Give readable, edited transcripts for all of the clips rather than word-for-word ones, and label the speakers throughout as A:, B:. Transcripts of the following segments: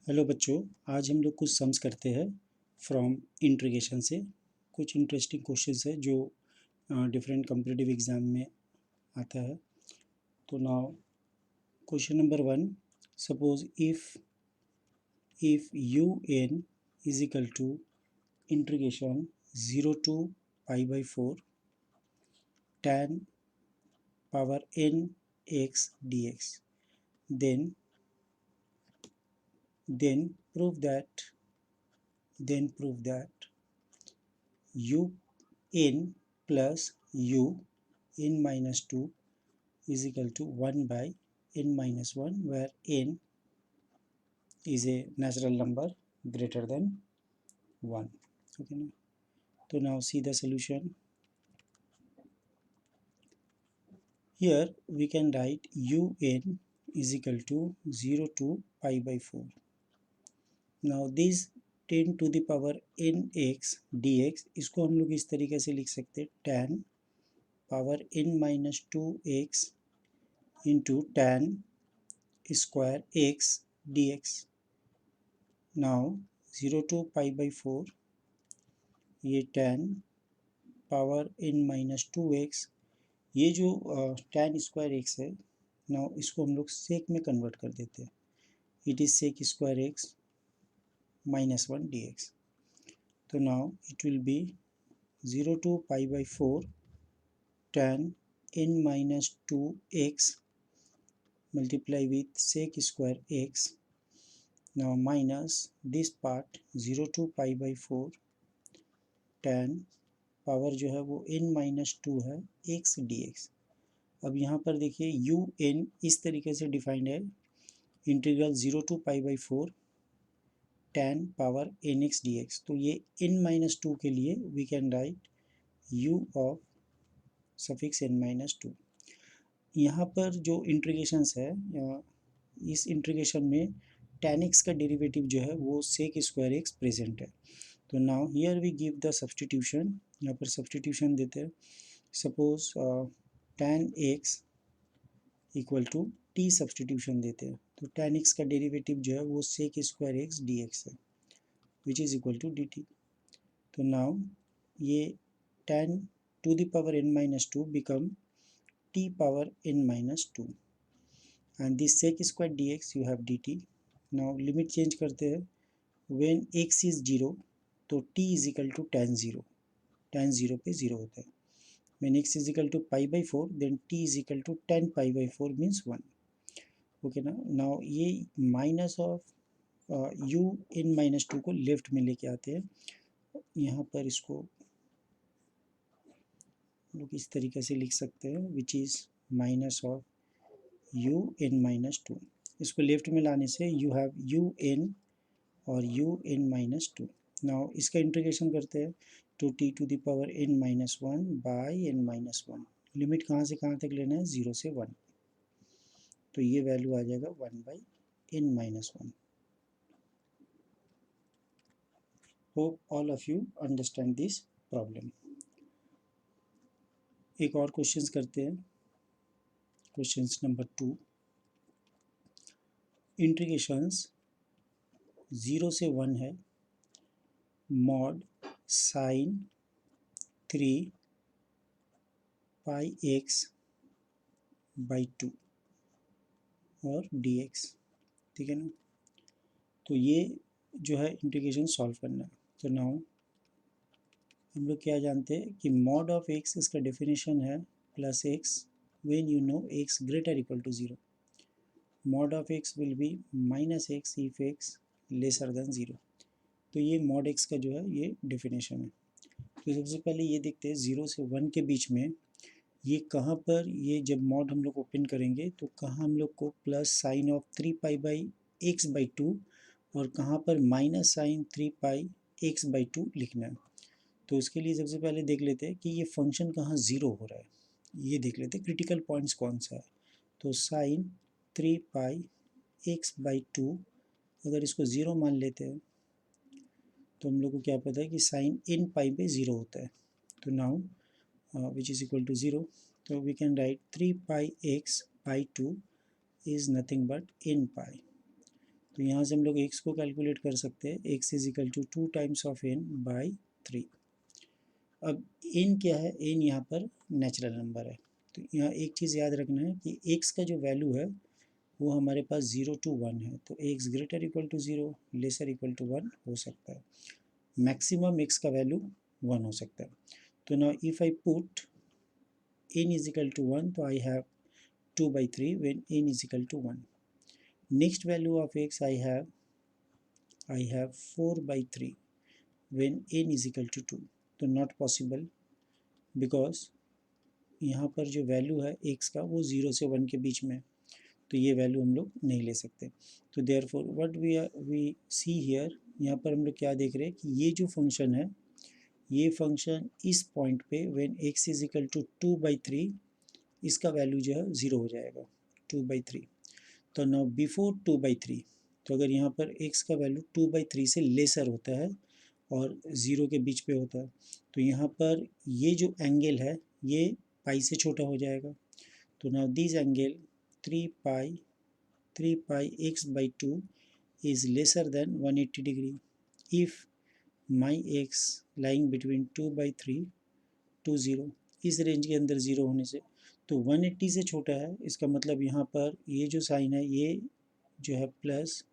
A: Hello बच्चों, आज हम लोग कुछ सम्स करते हैं फ्रॉम इंटीग्रेशन से। कुछ इंटरेस्टिंग क्वेश्चंस है जो डिफरेंट कॉम्पिटिटिव एग्जाम में आता है। तो now question number 1, suppose if you n is equal to integration 0 to pi by 4 tan power n x dx, then prove that u n plus u n minus 2 is equal to 1 by n minus 1, where n is a natural number greater than 1. Okay, now, so now see the solution. Here we can write un is equal to 0 to pi by 4. Now this 10 to the power nx dx, इसको हम लोग इस तरीके से लिख सकते हैं, tan power n minus 2x into tan square x dx. Now 0 to pi by 4, ये tan power n minus 2x, ये जो tan स्क्वायर x है, नाउ इसको हम लोग सेक में कन्वर्ट कर देते हैं. It is sec square x minus 1 dx. तो now it will be 0 to pi by 4 tan n minus 2x multiply with sec square x. Now minus this part 0 to pi by 4 tan power जो है वो n minus 2 है x dx. अब यहाँ पर देखिए you N इस तरीके से डिफाइंड है, integral 0 to pi by 4 tan power n x d x. तो ये n माइनस 2 के लिए we can write u of suffix n minus 2. यहाँ पर जो इंटीग्रेशंस है, इस इंटीग्रेशन में tan x का डेरिवेटिव जो है वो सेक स्क्वायर x प्रेजेंट है. तो now here we give the substitution. यहाँ पर सब्सटीट्यूशन देते हैं. Suppose tan x equal to T substitution देते हैं. तो tan x का डेरिवेटिव जो है वो sec square x d x है, which is equal to d t. तो नाउ ये tan to the power n minus 2 become t power n minus 2 and this sec square d x you have d t. Now limit change करते हैं. When x is 0 तो t is equal to tan 0. tan 0 पे 0 होता है. When x is equal to pi by 4, then t is equal to tan pi by 4 means 1. Okay ना. Now ये minus of u n minus 2 को left में लेके आते हैं. यहाँ पर इसको लोग इस तरीके से लिख सकते हैं, which is minus of u n minus 2. इसको लेफ्ट में लाने से यू हैव u n और u n माइनस 2. नाउ इसका इंटीग्रेशन करते हैं to T to the power n minus 1 by n minus 1. Limit कहाँ से कहाँ तक लेना है, 0 से 1. तो ये वैल्यू आ जाएगा 1 by n minus 1. Hope all of you understand this problem. एक और क्वेश्चंस करते हैं. क्वेश्चंस नंबर 2, इंटीग्रेशंस 0 से 1 है, mod sine 3 pi x by 2 और dx. ठीक है ना. तो ये जो है इंटीग्रेशन सॉल्व करना है. तो नाउ हम लोग क्या जानते हैं कि मॉड ऑफ x इसका डेफिनेशन है plus x when you know x greater equal to 0. Mod of x will be minus x if x lesser than 0. तो ये मॉड x का जो है ये डेफिनेशन है. तो सबसे पहले ये देखते हैं 0 से 1 के बीच में ये कहाँ पर, ये जब मॉड हम लोग ओपन करेंगे तो कहाँ हम लोग को plus sine of 3 pi by x by 2 और कहाँ पर minus sine 3 pi x by 2 लिखना है. तो उसके लिए सबसे पहले देख लेते हैं कि ये फंक्शन कहाँ ज़ीरो हो रहा है. ये देख लेते हैं क्रिटिकल पॉइंट्स कौन सा है. तो साइन 3 पाई एक्स बाई 2 अगर इसको ज़ीरो मान लेते हैं तो हम लोग को क्या पता है कि साइन इन पाई पे 0 होता है. तो now which is equal to 0. So we can write 3 pi x by 2 is nothing but n pi. तो यहाँ से हम लोग x को कैलकुलेट कर सकते हैं, x is equal to 2 times of n by 3। अब n क्या है, n यहाँ पर नेचुरल नंबर है। तो यहाँ एक चीज़ याद रखना है कि x का जो वैल्यू है वो हमारे पास 0 to 1 है, तो x greater equal to 0 lesser equal to 1 हो सकता है। मैक्सिमम x का वैल्यू 1 हो सकता है। तो now if I put n is equal to 1, तो I have 2 by 3 when n is equal to 1. Next value of x I have 4 by 3 when n is equal to 2. तो not possible because यहाँ पर जो value है x का वो 0 से 1 के बीच में है, तो ये वैल्यू हम लोग नहीं ले सकते। तो therefore what we see here, यहाँ पर हम लोग क्या देख रहे हैं कि ये जो फंक्शन है, ये फंक्शन इस पॉइंट पे when x is equal to 2 by 3, इसका वैल्यू जो है 0 हो जाएगा 2 बाई 3। तो नाउ बिफोर 2 बाई 3, तो अगर यहाँ पर x का वैल्यू 2 बाई 3 से लेसर होता है और 0 के बीच पे होता है, तो यहाँ पर ये जो एंगल है ये पाई से छोटा हो जाएगा। तो now this angle 3 pi x by 2 is lesser than 180 degree if my x lying between 2 by 3 to 0, इस रेंज के अंदर 0 होने से, तो 180 से छोटा है, इसका मतलब यहाँ पर ये जो साइन है ये जो है प्लस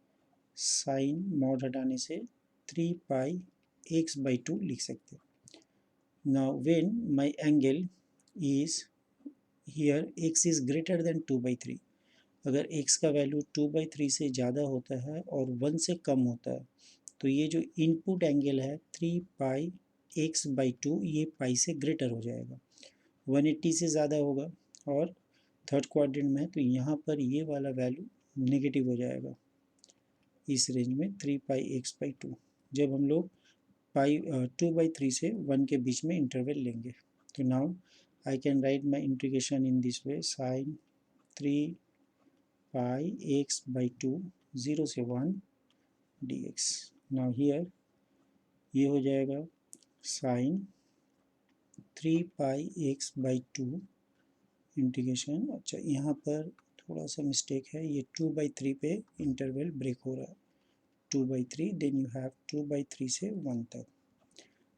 A: साइन मॉड हटाने से 3 पाई x बाई 2 लिख सकते हैं। Now when my angle is here x is greater than 2 by 3, अगर x का वैल्यू 2 बाई 3 से ज़्यादा होता है और 1 से कम होता है, तो ये जो इनपुट एंगल है 3 पाई x बाई 2 ये पाई से ग्रेटर हो जाएगा, 180 से ज़्यादा होगा और थर्ड क्वाड्रेंट में है, तो यहाँ पर ये वाला वैल्यू नेगेटिव हो जाएगा इस रेंज में 3 पाई एक्स बाई 2, जब हम लोग पाई 2 बाई 3 से 1 के बीच में इंटरवल लेंगे। तो now I can write my integration in this way, sine 3 pi x by 2 0 से 1 dx। नाउ हियर ये हो जाएगा sine 3 pi x by 2 integration, अच्छा यहाँ पर थोड़ा सा मिस्टेक है, ये 2 बाई 3 पे इंटरवल ब्रेक हो रहा है, 2 by 3 then you have 2 by 3 से 1 तक।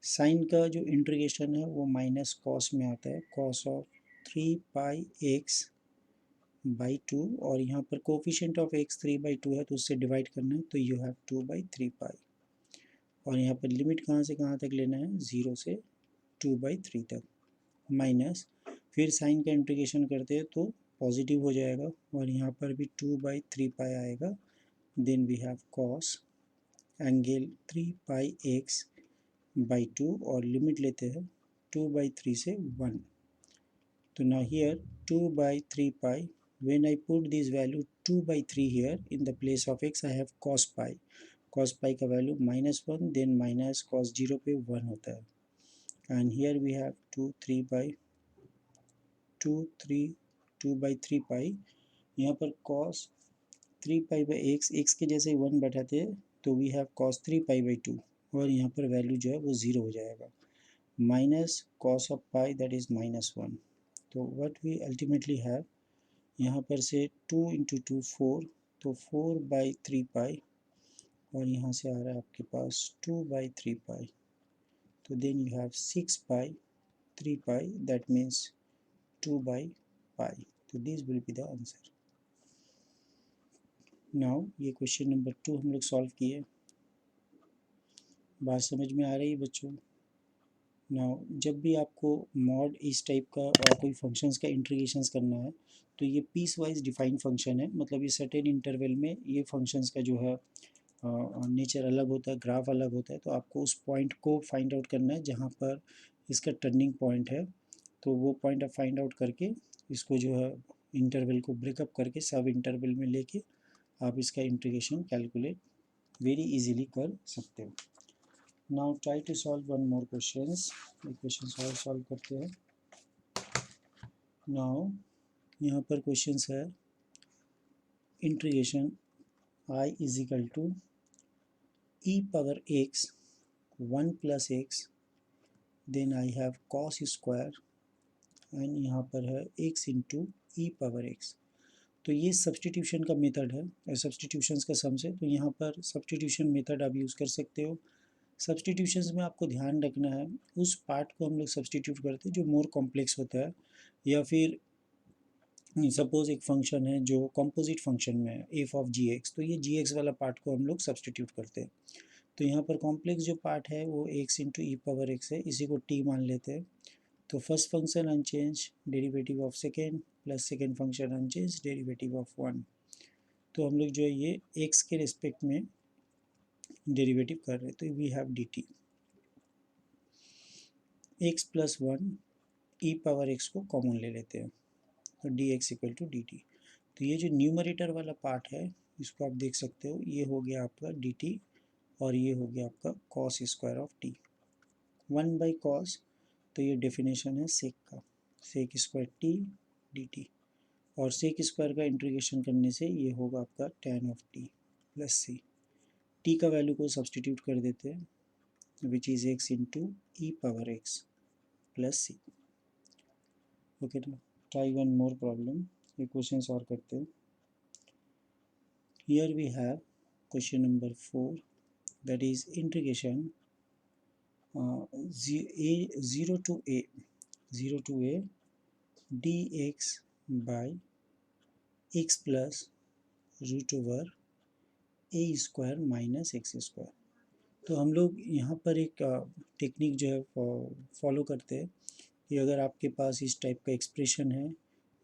A: साइन का जो इंटीग्रेशन है वो माइनस कॉस में आता है, cos of 3 pi x by 2, और यहाँ पर कोफिशिएंट ऑफ एक्स 3 बाई 2 है तो उससे डिवाइड करना है, तो यू हैव 2 बाई 3 पाई, और यहाँ पर लिमिट कहाँ से कहाँ तक लेना है, 0 से 2 बाई 3 तक, माइनस फिर साइन का इंटीग्रेशन करते हैं तो पॉजिटिव हो जाएगा और यहाँ पर भी 2 बाई 3 पाई आएगा, then we have cos angle 3 pi x by 2 और लिमिट लेते हैं 2 बाई 3 से 1। तो now here 2 by 3 pi, when I put this value 2 by 3 here in the place of x I have cos pi, cos pi का value -1 then minus cos 0 पे 1 होता है, and here we have 2 by 3 pi, यहाँ पर cos 3 pi by x के जैसे 1 बैठाते हैं तो we have cos 3 pi by 2, और यहाँ पर वैल्यू जो है वो 0 हो जाएगा, minus cos of pi that is -1। तो व्हाट वी अल्टीमेटली हैव, यहाँ पर से 2 इंटू 2 4, तो 4 बाई 3 पाई, और यहाँ से आ रहा है आपके पास 2 बाई 3 पाई, तो then you have 6 pi 3 pi that means 2 by pi, तो this will be the answer. Now ये क्वेश्चन नंबर 2 हम लोग सॉल्व किए, बात समझ में आ रही है बच्चों? नाउ जब भी आपको मॉड इस टाइप का कोई फंक्शंस का इंटीग्रेशंस करना है तो ये पीस वाइज डिफाइंड फंक्शन है, मतलब ये सर्टेन इंटरवल में ये फंक्शंस का जो है नेचर अलग होता है, ग्राफ अलग होता है, तो आपको उस पॉइंट को फाइंड आउट करना है जहाँ पर इसका टर्निंग पॉइंट है, तो वो पॉइंट आप फाइंड आउट करके इसको जो है इंटरवल को ब्रेकअप करके सब इंटरवल में लेके आप इसका इंटीग्रेशन कैलकुलेट वेरी इजीली कर सकते हो। Now try to solve one more questions, एक क्वेश्चन और सॉल्व करते हैं। नाउ यहाँ पर क्वेश्चंस है integration I is equal to e power x 1 plus x, then I have cos square, and यहाँ पर है x into e power x. तो ये सब्सटीट्यूशन का मेथड है, सब्सटीट्यूशंस का सम्स है। तो यहाँ पर सब्सटीट्यूशन मेथड आप यूज़ कर सकते हो। सब्सटीट्यूशंस में आपको ध्यान रखना है उस पार्ट को हम लोग सब्सटीट्यूट करते हैं जो मोर कॉम्प्लेक्स होता है, या फिर सपोज एक फंक्शन है जो कॉम्पोजिट फंक्शन में है एफ ऑफ जी एक्स, तो ये जी एक्स वाला पार्ट को हम लोग सब्सटीट्यूट करते हैं। तो यहाँ पर कॉम्प्लेक्स जो पार्ट है वो x into e power x है, इसी को टी मान लेते हैं। तो first function unchanged derivative of second plus second function unchanged derivative of one. तो हम लोग जो है ये एक्स के रिस्पेक्ट में डेरिवेटिव कर रहे हैं, तो we have d t x plus one, e power x को कॉमन ले लेते हैं, तो d x equal to d t. तो ये जो न्यूमरेटर वाला पार्ट है इसको आप देख सकते हो, ये हो गया आपका डी टी और ये हो गया आपका cos square of t, one by cos. तो ये डेफिनेशन है सेक का, sec square t d t, और सेक स्क्वायर का इंटीग्रेशन करने से ये होगा आपका tan of t plus c. T का वैल्यू को सब्सटीट्यूट कर देते हैं which is x into e power x plus c. Okay ना, ट्राई वन मोर प्रॉब्लम, ये क्वेश्चन सॉल्व करते हैं। Here we have question number 4, that is integration 0 to a dx by x plus root over a square minus x square. तो हम लोग यहाँ पर एक टेक्निक जो है फॉलो करते हैं कि अगर आपके पास इस टाइप का एक्सप्रेशन है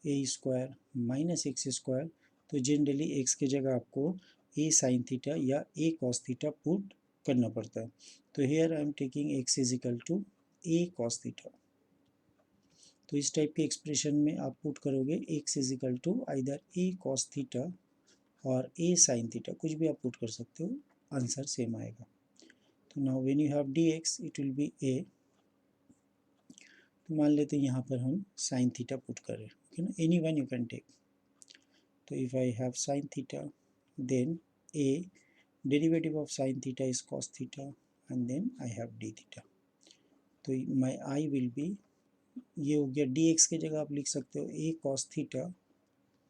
A: ए स्क्वायर माइनस एक्स स्क्वायर, तो जनरली एक्स के जगह आपको ए साइन थीटा या ए कॉस थीटा पुट करना पड़ता है। तो here I am taking x is equal to a cos theta. तो इस टाइप के एक्सप्रेशन में आप पुट करोगे x is equal to either a cos theta और ए साइन थीटा, कुछ भी आप पुट कर सकते हो, आंसर सेम आएगा। तो now when you have d x it will be a. तो मान लेते हैं यहाँ पर हम साइन थीटा पुट कर रहे हैं, ओके ना, any one you can take. तो if I have sine theta then a derivative of sine theta is cos theta and then I have d theta. तो माई आई विल बी, ये हो गया D x की जगह आप लिख सकते हो ए कॉस थीटा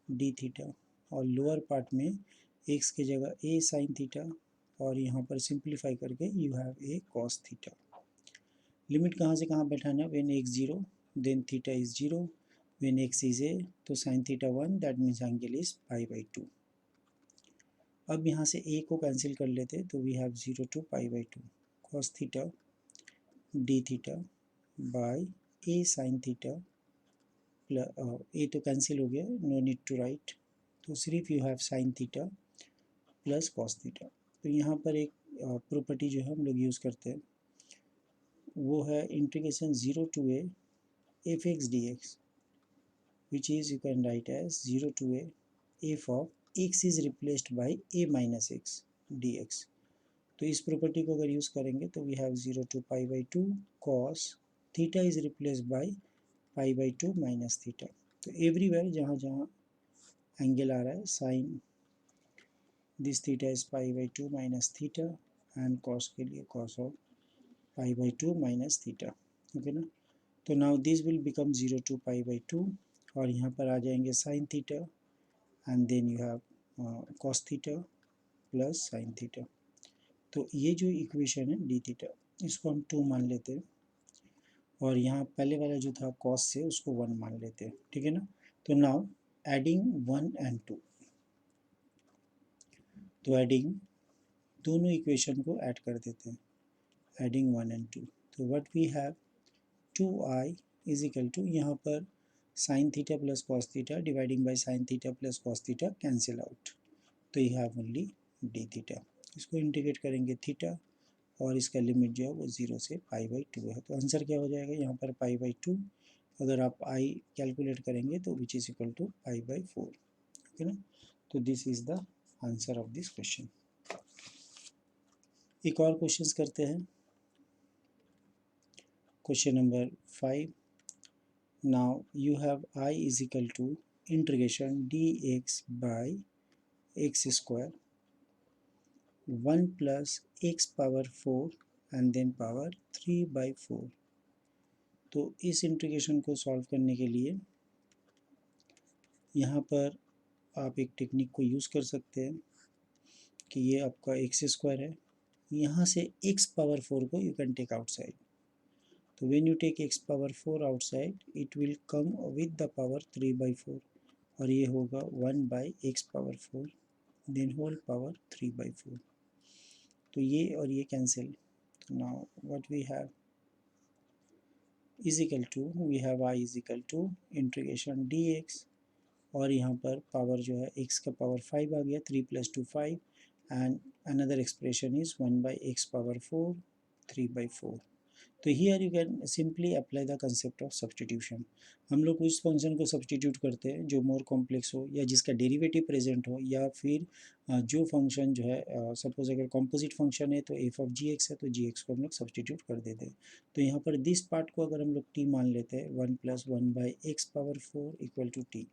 A: डी थीटा, और लोअर पार्ट में एक्स की जगह ए साइन थीटा, और यहाँ पर सिंप्लीफाई करके you have a cos theta. Limit कहाँ से कहाँ बैठाना है, when x zero then theta is zero, when x is a तो sine theta one, that means angle is pi by two. अब यहाँ से ए को कैंसिल कर लेते तो we have zero to pi by two cos theta d theta by a sine theta plus a तो cancel हो गया, नो नीड टू राइट, तो सिर्फ you have sine theta plus cos theta. तो यहाँ पर एक प्रॉपर्टी जो है हम लोग यूज़ करते हैं वो है integration zero to a f x d x, which is you can write as zero to a f of x is replaced by a minus x d x. तो इस प्रॉपर्टी को अगर यूज़ करेंगे तो we have zero to pi by two cos theta is replaced by pi by two minus theta. तो everywhere जहाँ जहाँ angle आ रहा है sine this theta is pi by two minus theta, and cos के लिए cos of pi by two minus theta, okay ना। तो now this will become zero to pi by two, और यहाँ पर आ जाएंगे sine theta and then you have cos theta plus sine theta. तो ये जो इक्वेशन है डी थीटा, इसको हम टू मान लेते हैं, और यहाँ पहले वाला जो था कॉस से उसको वन मान लेते हैं, ठीक है ना। तो now adding one and two, तो एडिंग दोनों इक्वेशन को ऐड कर देते हैं, एडिंग वन एंड टू, तो what we have two I is equal to, यहाँ पर sine theta plus cos theta dividing by sine theta plus cos theta cancel out, तो you have only d theta. इसको integrate करेंगे theta, और इसका limit जो है वो जीरो से पाई बाई टू है, तो आंसर क्या हो जाएगा यहाँ पर पाई बाई टू, अगर आप आई कैलकुलेट करेंगे तो which is equal to pi by four, okay ना। तो this is the answer of this question. एक और क्वेश्चन करते हैं, question number 5। Now you have I is equal to integration dx by x square 1 plus x power 4 and then power 3 by 4। तो इस integration को solve करने के लिए यहाँ पर आप एक टेक्निक को यूज़ कर सकते हैं कि ये आपका एक्स स्क्वायर है, यहाँ से x पावर 4 को यू कैन टेक आउटसाइड, तो when you take x power 4 outside it will come with the power 3/4 और ये होगा 1/x power 4 then whole power 3/4, तो ये और ये कैंसिल, तो now what we have is equal to, we have I is equal to integration dx, और यहाँ पर पावर जो है x का पावर 5 आ गया, 3 + 2 5, and another expression is 1/x power 4 3/4। तो here you can simply apply the concept of substitution. हम लोग उस फंक्शन को सब्सटीट्यूट करते हैं जो मोर कॉम्प्लेक्स हो या जिसका डेरिवेटिव प्रेजेंट हो, या फिर जो फंक्शन जो है सपोज अगर कॉम्पोजिट फंक्शन है तो एफ ऑफ जी एक्स है तो जी एक्स को हम लोग सब्सटीट्यूट कर देते हैं। तो यहाँ पर दिस पार्ट को अगर हम लोग टी मान लेते हैं 1 + 1/x power 4 equal to T,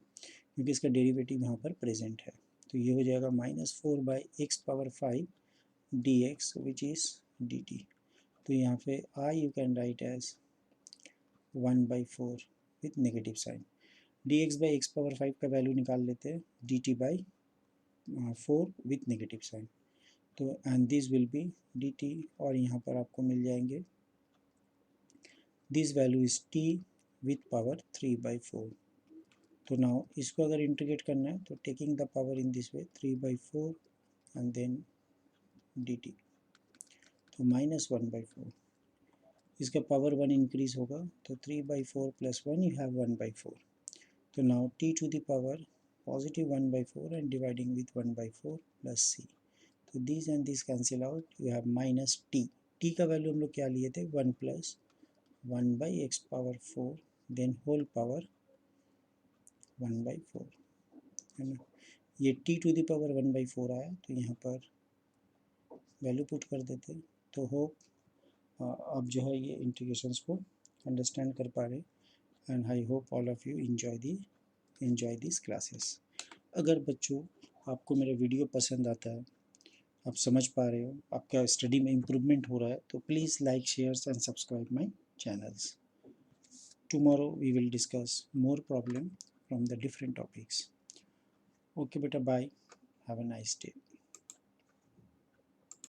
A: क्योंकि इसका डेरिवेटिव यहाँ पर प्रेजेंट है, तो ये हो जाएगा -4/x power 5 dx which is dt। तो यहाँ पे I you can write as 1/4 with negative sign, dx/x power 5 का वैल्यू निकाल लेते हैं, dt/4 विथ नेगेटिव साइन, तो and this will be dt, और यहाँ पर आपको मिल जाएंगे this value is t with power 3/4। तो नाउ इसको अगर इंटीग्रेट करना है तो taking the power in this way 3/4 and then dt, तो -1/4, इसका पावर 1 इंक्रीज होगा तो 3/4 + 1 यू हैव 1/4, तो now t to the power positive 1/4 and dividing with 1/4 plus c, तो this and this cancel out, you have -t, t का value हम लोग क्या लिए थे 1 + 1/x power 4 then whole power 1/4, है ना। ये t टू द पावर 1/4 आया, तो यहाँ पर वैल्यू पुट कर देते, तो होप आप जो है ये इंटीग्रेशंस को अंडरस्टैंड कर पा रहे, and I hope all of you enjoy this classes. अगर बच्चों आपको मेरा वीडियो पसंद आता है, आप समझ पा रहे हो, आपका स्टडी में इम्प्रूवमेंट हो रहा है, तो please like shares and subscribe my channels. Tomorrow we will discuss more problem from the different topics. Okay बेटा, bye, have a nice day.